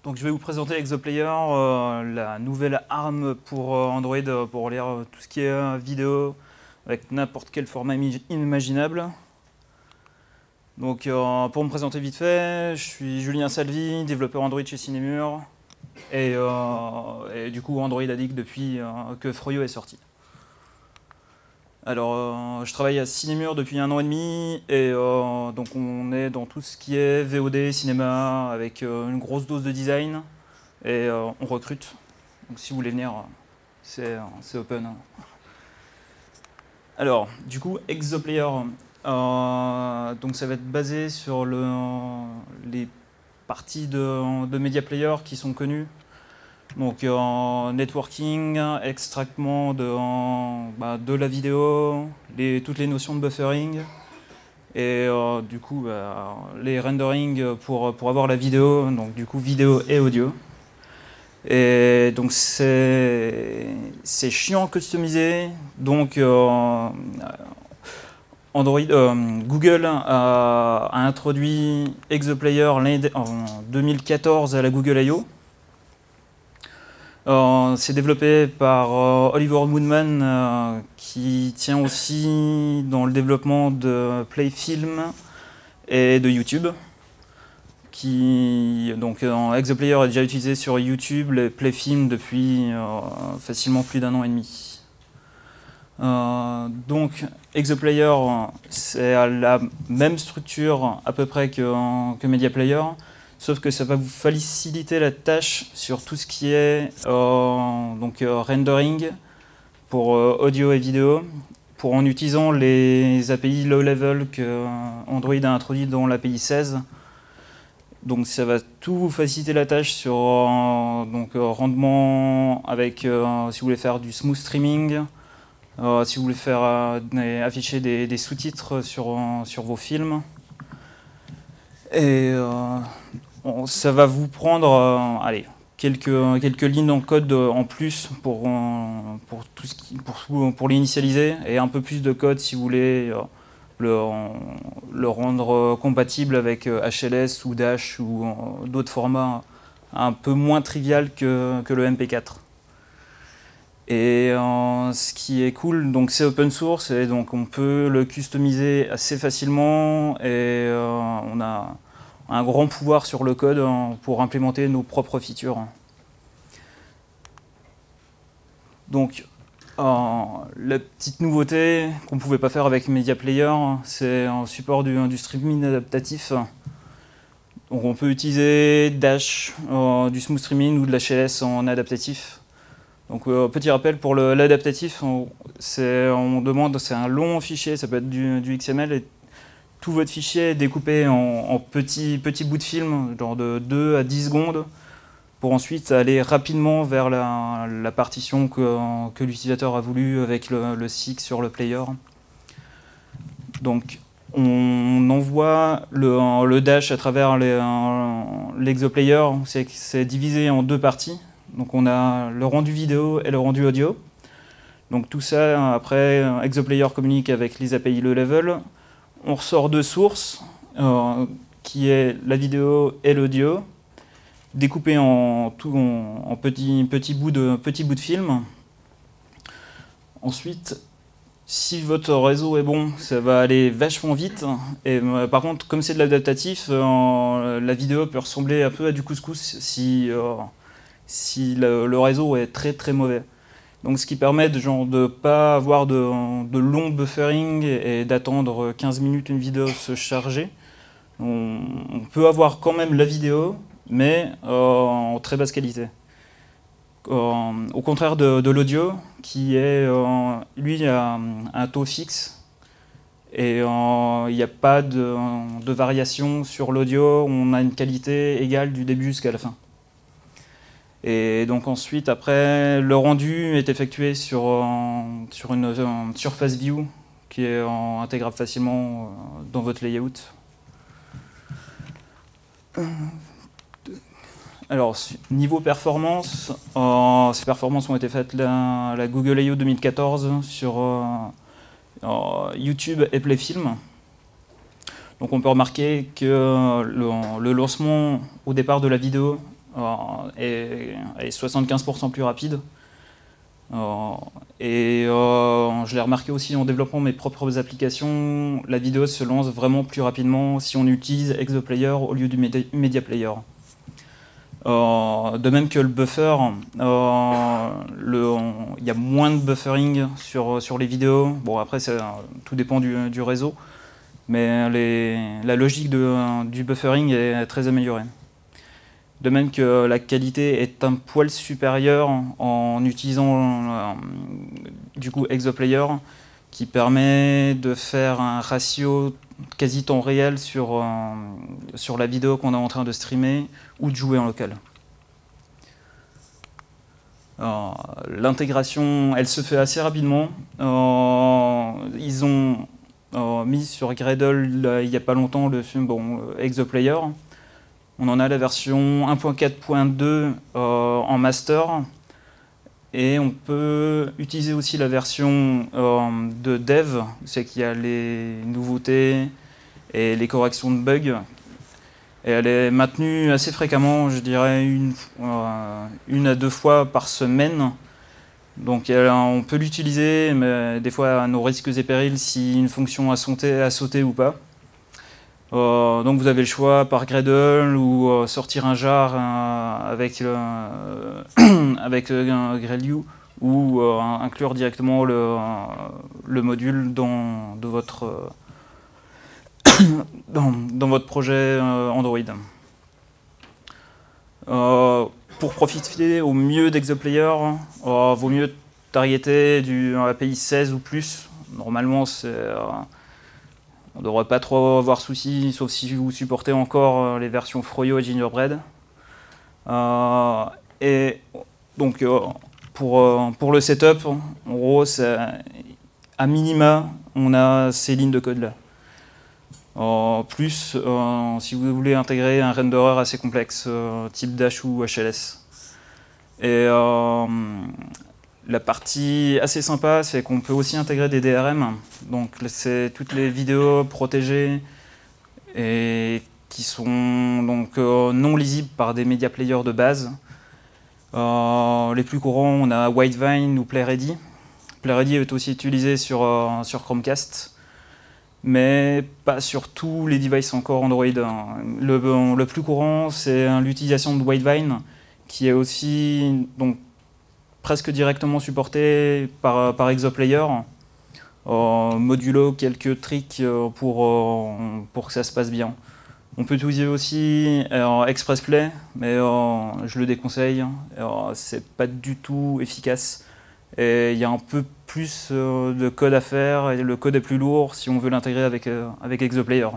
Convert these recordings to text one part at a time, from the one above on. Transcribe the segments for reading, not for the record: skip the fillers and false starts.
Donc je vais vous présenter Exoplayer, la nouvelle arme pour Android pour lire tout ce qui est vidéo avec n'importe quel format imaginable. Donc pour me présenter vite fait, je suis Julien Salvi, développeur Android chez Cinemur et du coup Android addict depuis que Froyo est sorti. Alors je travaille à Cinemur depuis 1 an et demi et donc on est dans tout ce qui est VOD, cinéma avec une grosse dose de design et on recrute. Donc si vous voulez venir, c'est open. Alors du coup Exoplayer, donc ça va être basé sur les parties de Media Player qui sont connues. Donc networking, extractement de la vidéo, toutes les notions de buffering et du coup les rendering pour avoir la vidéo, donc du coup vidéo et audio. Et donc c'est chiant à customiser, donc Google a introduit Exoplayer en 2014 à la Google I.O. C'est développé par Oliver Moonman qui tient aussi dans le développement de Playfilm et de YouTube. Donc Exoplayer est déjà utilisé sur YouTube, les Playfilm depuis facilement plus d'1 an et demi. Donc Exoplayer, c'est à la même structure à peu près que Media Player. Sauf que ça va vous faciliter la tâche sur tout ce qui est rendering pour audio et vidéo, en utilisant les API low-level que Android a introduit dans l'API 16. Donc ça va tout vous faciliter la tâche sur rendement avec si vous voulez faire du smooth streaming, si vous voulez faire afficher des sous-titres sur vos films. Et ça va vous prendre quelques lignes en code en plus pour l'initialiser et un peu plus de code si vous voulez le rendre compatible avec HLS ou Dash ou d'autres formats un peu moins trivial que le MP4. Et ce qui est cool, donc c'est open source et donc on peut le customiser assez facilement et on a un grand pouvoir sur le code pour implémenter nos propres features. Donc la petite nouveauté qu'on ne pouvait pas faire avec Media Player, c'est un support du streaming adaptatif. Donc on peut utiliser Dash, du smooth streaming ou de l'HLS en adaptatif. Donc petit rappel pour l'adaptatif, c'est un long fichier, ça peut être du XML et tout votre fichier est découpé en petits bouts de film, genre de 2 à 10 secondes, pour ensuite aller rapidement vers la partition que l'utilisateur a voulu avec le SIG sur le player. Donc on envoie le Dash à travers l'Exoplayer, c'est divisé en 2 parties. Donc on a le rendu vidéo et le rendu audio. Donc tout ça, après, Exoplayer communique avec les API low level. On ressort 2 sources, qui est la vidéo et l'audio, découpés en petits bouts de film. Ensuite, si votre réseau est bon, ça va aller vachement vite. Et par contre, comme c'est de l'adaptatif, la vidéo peut ressembler un peu à du couscous si le réseau est très très mauvais. Donc ce qui permet de ne pas avoir de long buffering et d'attendre 15 minutes une vidéo se charger. On peut avoir quand même la vidéo, mais en très basse qualité. Au contraire de l'audio, qui est, lui, a un taux fixe. Et il n'y a pas de variation sur l'audio, on a une qualité égale du début jusqu'à la fin. Et donc ensuite, après, le rendu est effectué sur une surface view qui est intégrable facilement dans votre layout. Alors, niveau performance, ces performances ont été faites à la Google I.O. 2014 sur YouTube et Playfilm. Donc on peut remarquer que le lancement au départ de la vidéo est 75% plus rapide. Je l'ai remarqué aussi en développant mes propres applications, la vidéo se lance vraiment plus rapidement si on utilise Exoplayer au lieu du Media Player. De même que le buffer, il y a moins de buffering sur les vidéos. Bon, après, tout dépend du réseau, mais la logique du buffering est très améliorée. De même que la qualité est un poil supérieure en utilisant du coup Exoplayer, qui permet de faire un ratio quasi temps réel sur la vidéo qu'on est en train de streamer ou de jouer en local. L'intégration, elle se fait assez rapidement. Ils ont mis sur Gradle il n'y a pas longtemps le film Exoplayer. On en a la version 1.4.2 en master. Et on peut utiliser aussi la version de dev, c'est qu'il y a les nouveautés et les corrections de bugs. Et elle est maintenue assez fréquemment, je dirais une à deux fois par semaine. Donc on peut l'utiliser, mais des fois à nos risques et périls si une fonction a sauté ou pas. Donc vous avez le choix par Gradle ou sortir un jar avec Grelview ou inclure directement le module dans votre projet Android. Pour profiter au mieux d'Exoplayer, vaut mieux targeter du API 16 ou plus. Normalement, on ne devrait pas trop avoir souci, sauf si vous supportez encore les versions Froyo et Gingerbread. Et donc, pour le setup, en gros, à minima, on a ces lignes de code là. Plus, si vous voulez intégrer un renderer assez complexe, type Dash ou HLS. Et la partie assez sympa, c'est qu'on peut aussi intégrer des DRM. Donc, c'est toutes les vidéos protégées et qui sont donc non lisibles par des media players de base. Les plus courants, on a Whitevine ou PlayReady. PlayReady est aussi utilisé sur Chromecast, mais pas sur tous les devices encore Android. Le plus courant, c'est l'utilisation de Whitevine, qui est aussi donc, presque directement supporté par Exoplayer, modulo quelques tricks pour que ça se passe bien. On peut utiliser aussi ExpressPlay, mais je le déconseille, c'est pas du tout efficace. Et il y a un peu plus de code à faire, et le code est plus lourd si on veut l'intégrer avec Exoplayer.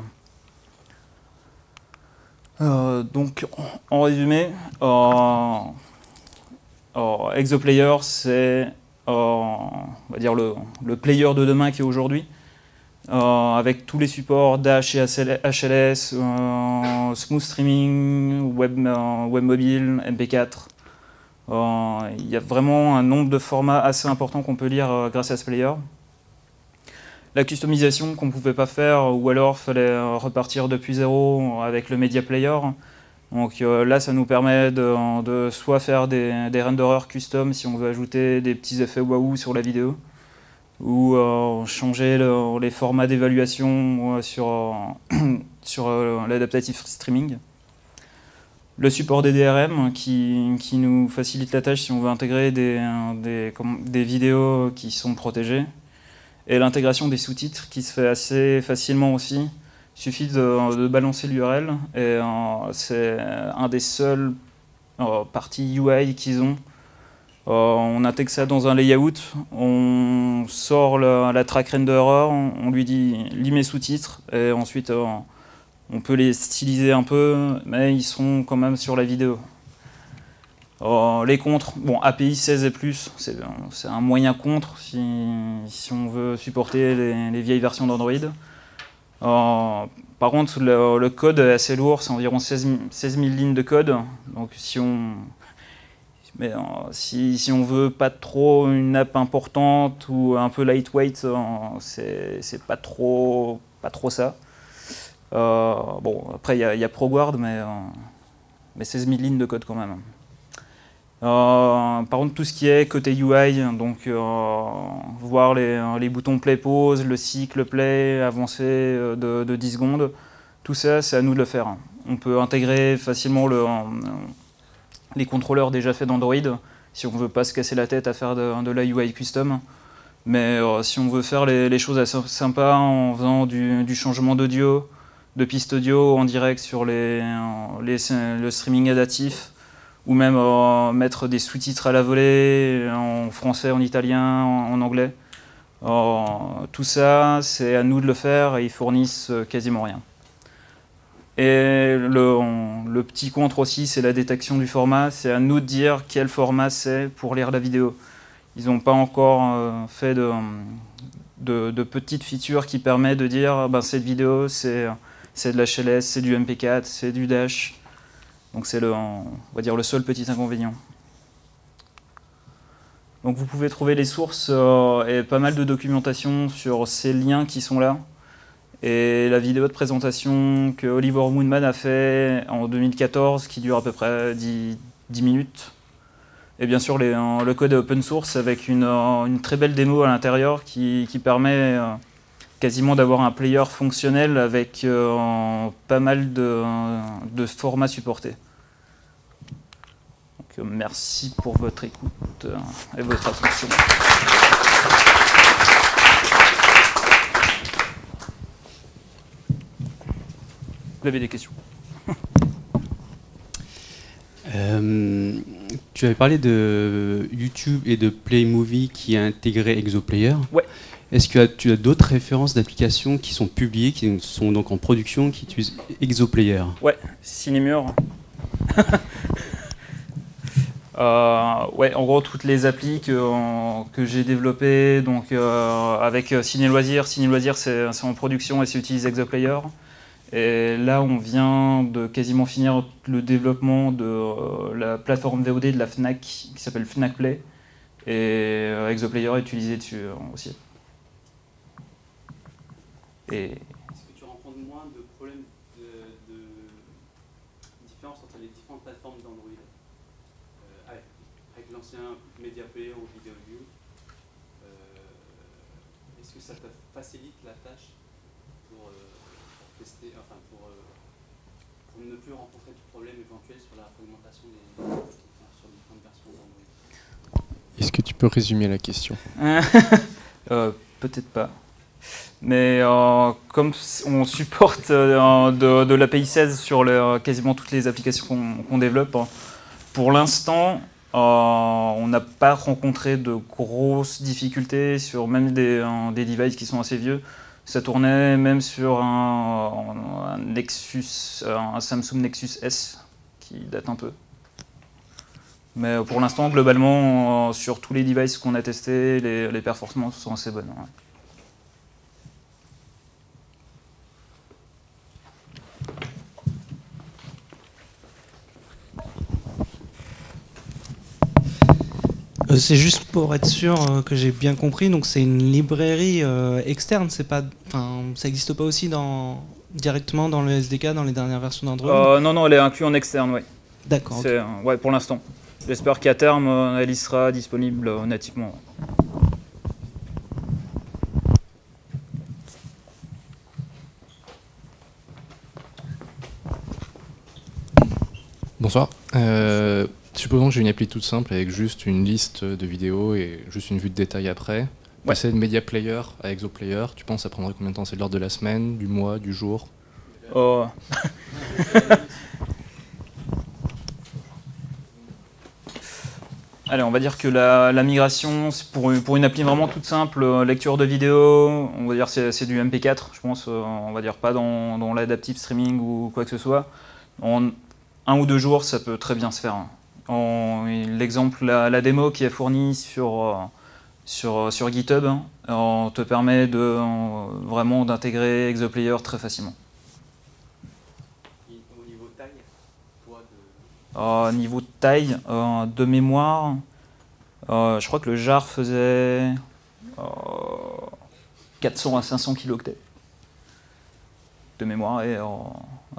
Donc, en résumé, Exoplayer, c'est on va dire le player de demain qui est aujourd'hui, avec tous les supports Dash et HLS, Smooth Streaming, Web Mobile, MP4. Il y a vraiment un nombre de formats assez important qu'on peut lire grâce à ce player. La customisation qu'on ne pouvait pas faire, ou alors il fallait repartir depuis zéro avec le Media Player. Donc là, ça nous permet de soit faire des renderers custom si on veut ajouter des petits effets waouh sur la vidéo, ou changer les formats d'évaluation sur l'adaptative streaming. Le support des DRM qui nous facilite la tâche si on veut intégrer des vidéos qui sont protégées. Et l'intégration des sous-titres qui se fait assez facilement aussi. Il suffit de balancer l'URL et c'est un des seuls parties UI qu'ils ont. On intègre ça dans un layout, on sort la track renderer, on lui dit lis mes sous-titres et ensuite on peut les styliser un peu, mais ils seront quand même sur la vidéo. Les contres, bon, API 16 et plus, c'est un moyen contre si on veut supporter les vieilles versions d'Android. Par contre, le code est assez lourd, c'est environ 16 000 lignes de code. Donc si on veut pas trop une app importante ou un peu lightweight, c'est pas trop ça. Bon, après il y a ProGuard, mais mais 16 000 lignes de code quand même. Par contre, tout ce qui est côté UI, donc voir les boutons play pause, le cycle play avancé de 10 secondes, tout ça, c'est à nous de le faire. On peut intégrer facilement les contrôleurs déjà faits d'Android, si on ne veut pas se casser la tête à faire de la UI custom. Mais si on veut faire les choses assez sympas en faisant du changement d'audio, de piste audio en direct sur le streaming adaptif, ou même mettre des sous-titres à la volée en français, en italien, en anglais. Tout ça, c'est à nous de le faire et ils fournissent quasiment rien. Et le petit contre aussi, c'est la détection du format. C'est à nous de dire quel format c'est pour lire la vidéo. Ils n'ont pas encore fait de petites features qui permettent de dire cette vidéo, c'est de l'HLS, c'est du MP4, c'est du Dash. Donc c'est on va dire le seul petit inconvénient. Donc vous pouvez trouver les sources et pas mal de documentation sur ces liens qui sont là. Et la vidéo de présentation que Oliver Moonman a fait en 2014, qui dure à peu près 10 minutes. Et bien sûr le code est open source avec une très belle démo à l'intérieur qui permet quasiment d'avoir un player fonctionnel avec pas mal de formats supportés. Donc, merci pour votre écoute et votre attention. Vous avez des questions? Tu avais parlé de YouTube et de PlayMovie qui a intégré Exoplayer. Ouais. Est-ce que tu as d'autres références d'applications qui sont publiées, qui sont donc en production, qui utilisent Exoplayer? Ouais, Cinemur. Ouais, en gros, toutes les applis que j'ai développées donc, avec Ciné Loisirs. Ciné Loisirs, c'est en production et ça utilise Exoplayer. Et là, on vient de quasiment finir le développement de la plateforme VOD de la Fnac qui s'appelle Fnac Play. Et Exoplayer est utilisé dessus aussi. Et... Est-ce que tu rencontres moins de problèmes de différence entre les différentes plateformes d'Android avec l'ancien Media Player ou VideoView, est-ce que ça te facilite la tâche pour tester, enfin pour ne plus rencontrer de problèmes éventuels sur la fragmentation sur différentes versions d'Android? Est-ce que tu peux résumer la question? Peut-être pas. Mais comme on supporte de l'API 16 sur quasiment toutes les applications qu'on développe, pour l'instant, on n'a pas rencontré de grosses difficultés sur même des devices qui sont assez vieux. Ça tournait même sur un Samsung Nexus S qui date un peu. Mais pour l'instant, globalement, sur tous les devices qu'on a testés, les performances sont assez bonnes. Ouais. C'est juste pour être sûr que j'ai bien compris. Donc c'est une librairie externe. C'est pas, ça n'existe pas aussi directement dans le SDK dans les dernières versions d'Android. Non, elle est inclue en externe, oui. D'accord. Okay. Ouais, pour l'instant. J'espère qu'à terme, elle y sera disponible nativement. Bonsoir. Supposons que j'ai une appli toute simple avec juste une liste de vidéos et juste une vue de détail après. Passer de Media Player à Exoplayer, tu penses que ça prendrait combien de temps? C'est de l'ordre de la semaine, du mois, du jour? Allez, on va dire que la migration, pour une appli vraiment toute simple, lecture de vidéo, on va dire c'est du MP4, je pense, on va dire pas dans l'adaptive streaming ou quoi que ce soit. En 1 ou 2 jours, ça peut très bien se faire. L'exemple, la démo qui est fournie sur GitHub te permet vraiment d'intégrer Exoplayer très facilement. Au niveau taille, niveau taille, de mémoire, je crois que le jar faisait 400 à 500 kilooctets de mémoire et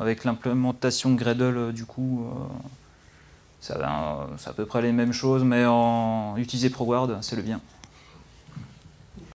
avec l'implémentation Gradle, du coup, c'est à peu près les mêmes choses, mais en utiliser ProGuard, c'est le bien.